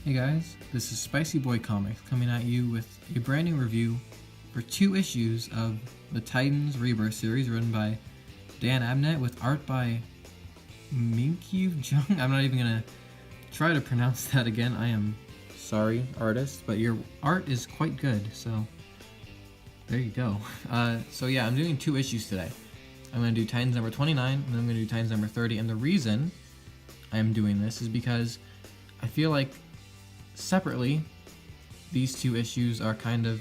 Hey guys, this is SpicyBoi Comics coming at you with a brand new review for 2 issues of the Titans Rebirth series written by Dan Abnett with art by Minkyu Jung. I'm not even gonna try to pronounce that again. I am sorry, artist, but your art is quite good, so there you go. So yeah, I'm doing 2 issues today. I'm gonna do Titans number 29, and then I'm gonna do Titans number 30, and the reason I'm doing this is because I feel like separately, these 2 issues are kind of,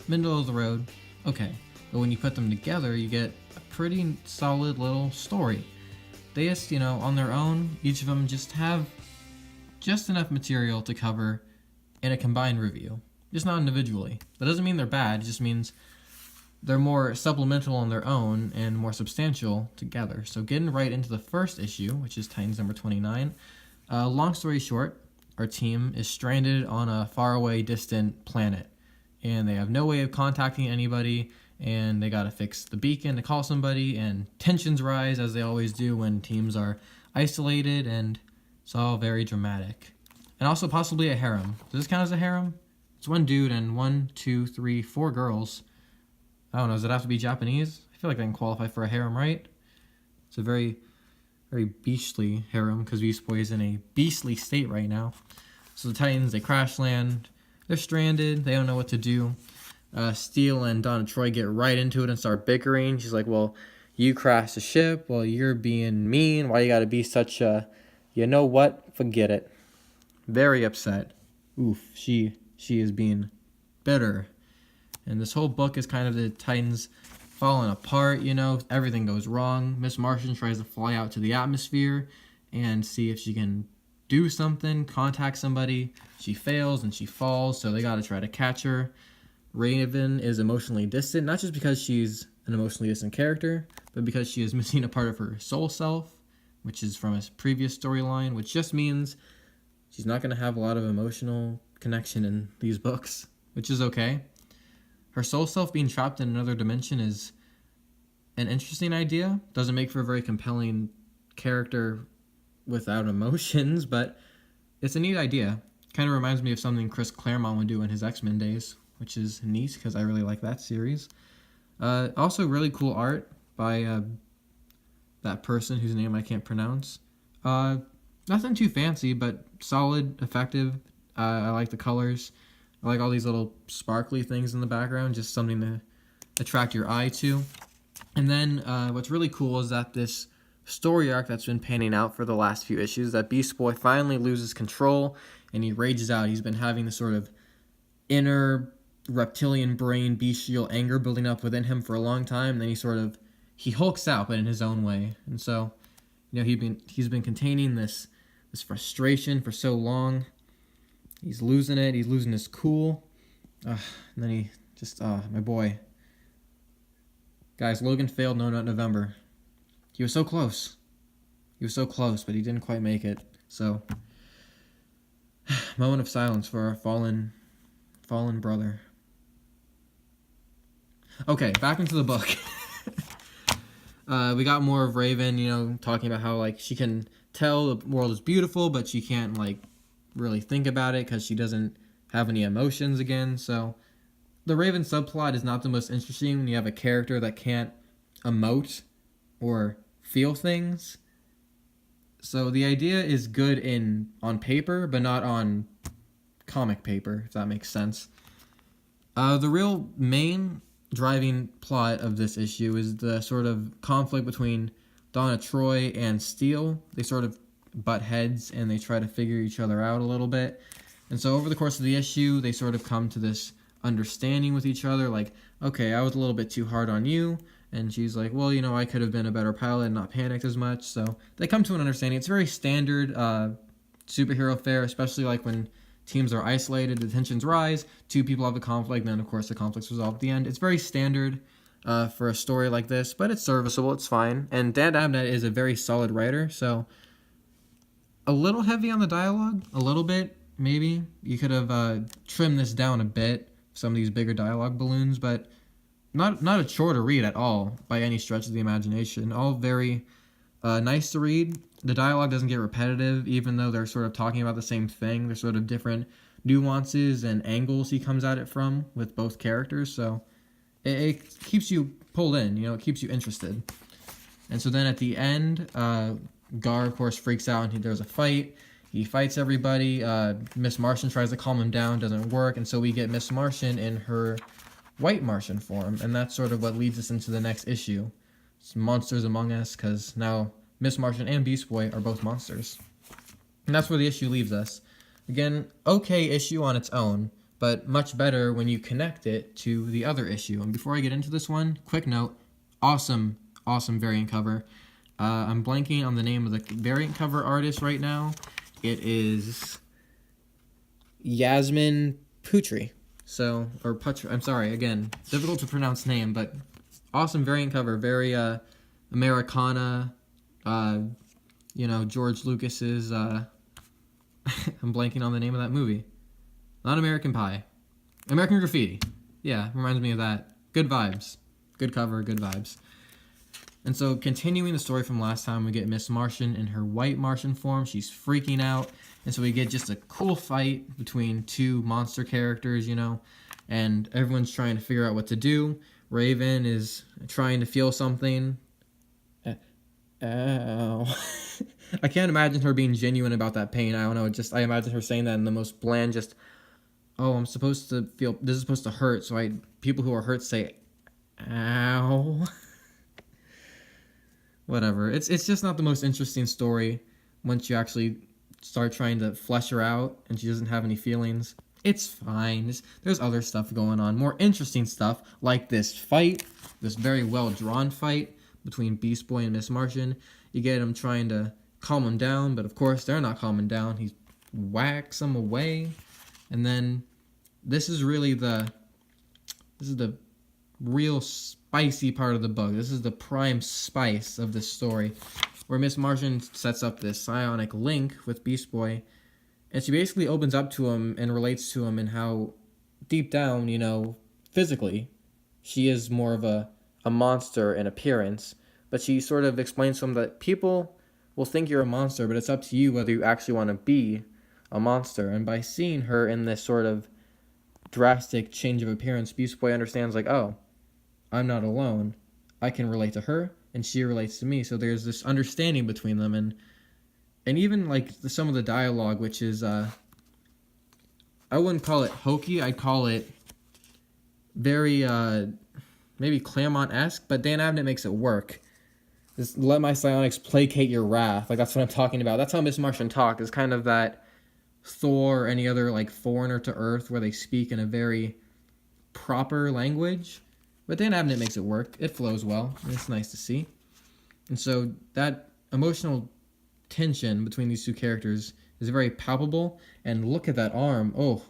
middle of the road, okay. But when you put them together, you get a pretty solid little story. They just, on their own, each of them just have just enough material to cover in a combined review. Just not individually. That doesn't mean they're bad, it just means they're more supplemental on their own and more substantial together. So getting right into the first issue, which is Titans number 29, long story short, our team is stranded on a faraway, distant planet, and they have no way of contacting anybody, and they gotta fix the beacon to call somebody, and tensions rise, as they always do when teams are isolated, and it's all very dramatic. And also possibly a harem. Does this count as a harem? It's 1 dude and 1, 2, 3, 4 girls. I don't know, does it have to be Japanese? I feel like I can qualify for a harem, right? It's a very beastly harem, because Beast Boy is in a beastly state right now. So the Titans, they crash land, they're stranded, they don't know what to do. Steel and Donna Troy get right into it and start bickering. She's like, well, you crashed the ship, well, you're being mean, why you gotta be such a, you know what, forget it. Very upset. Oof, she is being bitter. And this whole book is kind of the Titans falling apart, everything goes wrong. Miss Martian tries to fly out to the atmosphere and see if she can do something, contact somebody. She fails and she falls, so they gotta try to catch her. Raven is emotionally distant, not just because she's an emotionally distant character, but because she is missing a part of her soul self, which is from a previous storyline, which just means she's not gonna have a lot of emotional connection in these books, which is okay. Her soul self being trapped in another dimension is an interesting idea. Doesn't make for a very compelling character without emotions, but it's a neat idea. Kind of reminds me of something Chris Claremont would do in his X-Men days, which is neat because I really like that series. Also really cool art by that person whose name I can't pronounce. Nothing too fancy, but solid, effective. I like the colors. I like all these little sparkly things in the background, just something to attract your eye to. And then what's really cool is that this story arc that's been panning out for the last few issues, that Beast Boy finally loses control and he rages out. He's been having this sort of inner reptilian brain bestial anger building up within him for a long time. And then he hulks out, but in his own way. And so, he's been containing this frustration for so long. He's losing it. He's losing his cool. And then he just, my boy. Guys, Logan failed No Nut November. He was so close. But he didn't quite make it. So, moment of silence for our fallen brother. Okay, back into the book. We got more of Raven, talking about how, she can tell the world is beautiful, but she can't, really think about it because she doesn't have any emotions again. So the Raven subplot is not the most interesting when you have a character that can't emote or feel things. So the idea is good on paper, but not on comic paper, if that makes sense. The real main driving plot of this issue is the sort of conflict between Donna Troy and Steel. They sort of butt heads and they try to figure each other out a little bit. And so over the course of the issue, they sort of come to this understanding with each other, like, okay, I was a little bit too hard on you. And she's like, well, I could have been a better pilot and not panicked as much. So they come to an understanding. It's very standard superhero fare, especially when teams are isolated, the tensions rise, 2 people have a conflict, and then of course the conflict's resolved at the end. It's very standard for a story like this, but it's serviceable, it's fine. And Dan Abnett is a very solid writer, so a little heavy on the dialogue, a little bit, maybe. You could have trimmed this down a bit, some of these bigger dialogue balloons, but not a chore to read at all, by any stretch of the imagination. All very Nice to read. The dialogue doesn't get repetitive, even though they're sort of talking about the same thing. There's sort of different nuances and angles he comes at it from with both characters, so it keeps you pulled in, it keeps you interested. And so then at the end, Gar, of course, freaks out and there's a fight. He fights everybody. Miss Martian tries to calm him down, doesn't work, and so we get Miss Martian in her white Martian form, and that's sort of what leads us into the next issue. It's Monsters Among Us, because now Miss Martian and Beast Boy are both monsters. And that's where the issue leaves us. Again, okay issue on its own, but much better when you connect it to the other issue. And before I get into this one, quick note, awesome variant cover. I'm blanking on the name of the variant cover artist right now. It is Yasmin Putri. I'm sorry, again, difficult to pronounce name, but awesome variant cover, very Americana, George Lucas's, I'm blanking on the name of that movie. Not American Pie. American Graffiti. Yeah, reminds me of that. Good vibes. Good cover, good vibes. And so, continuing the story from last time, we get Miss Martian in her white Martian form. She's freaking out. And so we get just a cool fight between two monster characters, and everyone's trying to figure out what to do. Raven is trying to feel something. Ow. I can't imagine her being genuine about that pain. I don't know. I imagine her saying that in the most bland, I'm supposed to feel, this is supposed to hurt. So people who are hurt say, ow. Whatever. It's just not the most interesting story once you actually start trying to flesh her out and she doesn't have any feelings. It's fine. There's other stuff going on. More interesting stuff like this fight, this very well-drawn fight between Beast Boy and Miss Martian. You get him trying to calm him down, but of course they're not calming down. He whacks him away. And then this is the real spicy part of the book. This is the prime spice of this story, where Miss Martian sets up this psionic link with Beast Boy, and she basically opens up to him and relates to him and how deep down, physically, she is more of a monster in appearance, but she sort of explains to him that people will think you're a monster, but it's up to you whether you actually want to be a monster. And by seeing her in this sort of drastic change of appearance, Beast Boy understands, oh, I'm not alone. I can relate to her, and she relates to me. So there's this understanding between them, and even some of the dialogue, which is I wouldn't call it hokey. I'd call it very maybe Claremont-esque, but Dan Abnett makes it work. Just let my psionics placate your wrath. That's what I'm talking about. That's how Miss Martian talks. It's kind of that Thor or any other foreigner to Earth where they speak in a very proper language. But Dan Abnett makes it work. It flows well, and it's nice to see. And so that emotional tension between these two characters is very palpable. And look at that arm. Oh,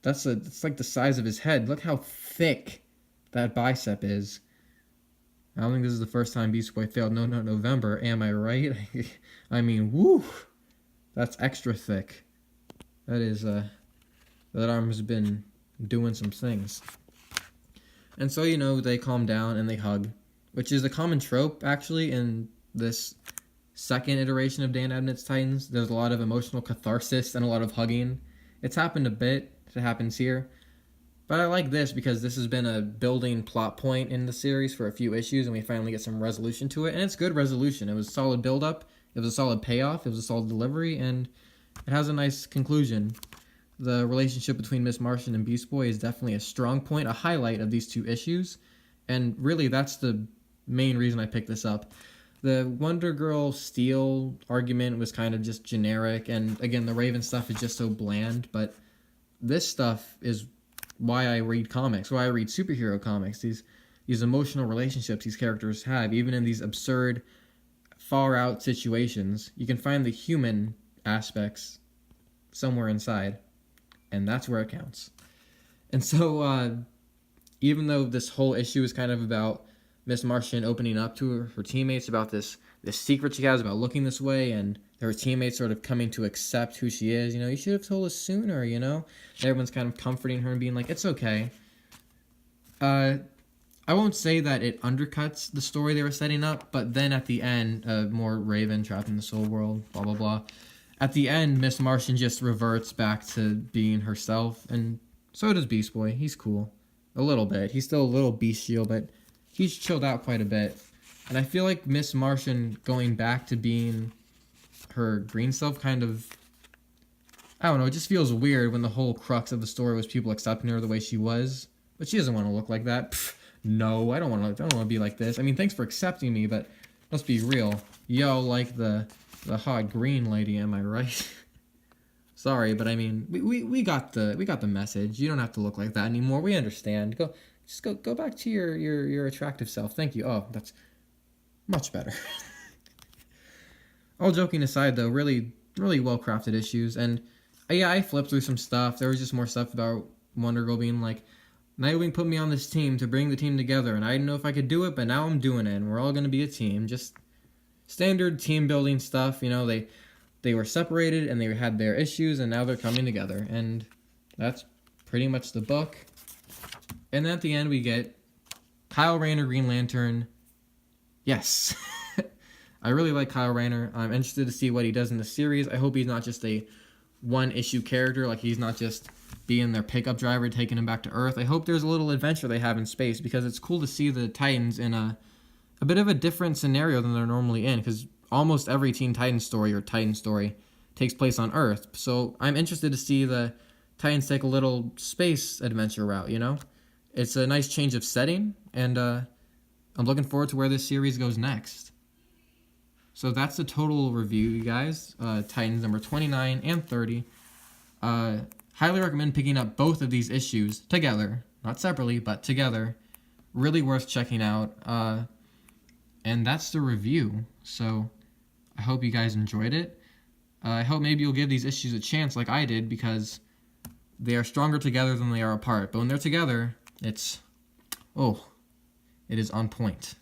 it's like the size of his head. Look how thick that bicep is. I don't think this is the first time Beast Boy failed No Nut November. Am I right? I mean, woo! That's extra thick. That arm has been doing some things. And so, they calm down and they hug, which is a common trope, actually, in this second iteration of Dan Abnett's Titans. There's a lot of emotional catharsis and a lot of hugging. It's happened a bit. It happens here. But I like this because this has been a building plot point in the series for a few issues, and we finally get some resolution to it. And it's good resolution. It was a solid build-up. It was a solid payoff. It was a solid delivery, and it has a nice conclusion. The relationship between Miss Martian and Beast Boy is definitely a strong point, a highlight of these two issues. And really, that's the main reason I picked this up. The Wonder Girl Steel argument was kind of just generic, and again, the Raven stuff is just so bland, but this stuff is why I read comics, why I read superhero comics. These emotional relationships these characters have, even in these absurd, far-out situations, you can find the human aspects somewhere inside, and that's where it counts. And so, even though this whole issue is kind of about Miss Martian opening up to her teammates about this secret she has about looking this way, and her teammates sort of coming to accept who she is, you should have told us sooner, everyone's kind of comforting her and being like, it's okay. I won't say that it undercuts the story they were setting up, but then at the end, more Raven trapped in the soul world, blah, blah, blah. At the end, Miss Martian just reverts back to being herself, and so does Beast Boy. He's cool. A little bit. He's still a little bestial, but he's chilled out quite a bit. And I feel like Miss Martian going back to being her green self kind of... I don't know, it just feels weird when the whole crux of the story was people accepting her the way she was. But she doesn't want to look like that. Pfft, no, I don't want to be like this. I mean, thanks for accepting me, but let's be real. Yo, like the hot green lady, am I right? Sorry, but I mean, we got the message. You don't have to look like that anymore. We understand. Go back to your attractive self. Thank you. Oh, that's much better. All joking aside, though, really well crafted issues, and yeah, I flipped through some stuff. There was just more stuff about Wonder Girl being like, Nightwing put me on this team to bring the team together, and I didn't know if I could do it, but now I'm doing it, and we're all gonna be a team. Just standard team building stuff, you know. They were separated and they had their issues, and now they're coming together, and that's pretty much the book. And at the end, we get Kyle Rayner, Green Lantern. Yes. I really like Kyle Rayner. I'm interested to see what he does in the series. I hope he's not just a one-issue character, like he's not just being their pickup driver, taking him back to Earth. I hope there's a little adventure they have in space, because it's cool to see the Titans in a bit of a different scenario than they're normally in, because almost every Teen Titans story or Titan story takes place on Earth. So I'm interested to see the Titans take a little space adventure route, you know? It's a nice change of setting, and I'm looking forward to where this series goes next. So that's the total review, you guys. Titans number 29 and 30. Highly recommend picking up both of these issues together. Not separately, but together. Really worth checking out. And that's the review. So I hope you guys enjoyed it. I hope maybe you'll give these issues a chance like I did, because they are stronger together than they are apart. But when they're together, it is on point.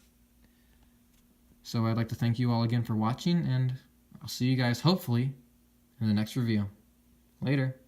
So I'd like to thank you all again for watching, and I'll see you guys hopefully in the next review. Later.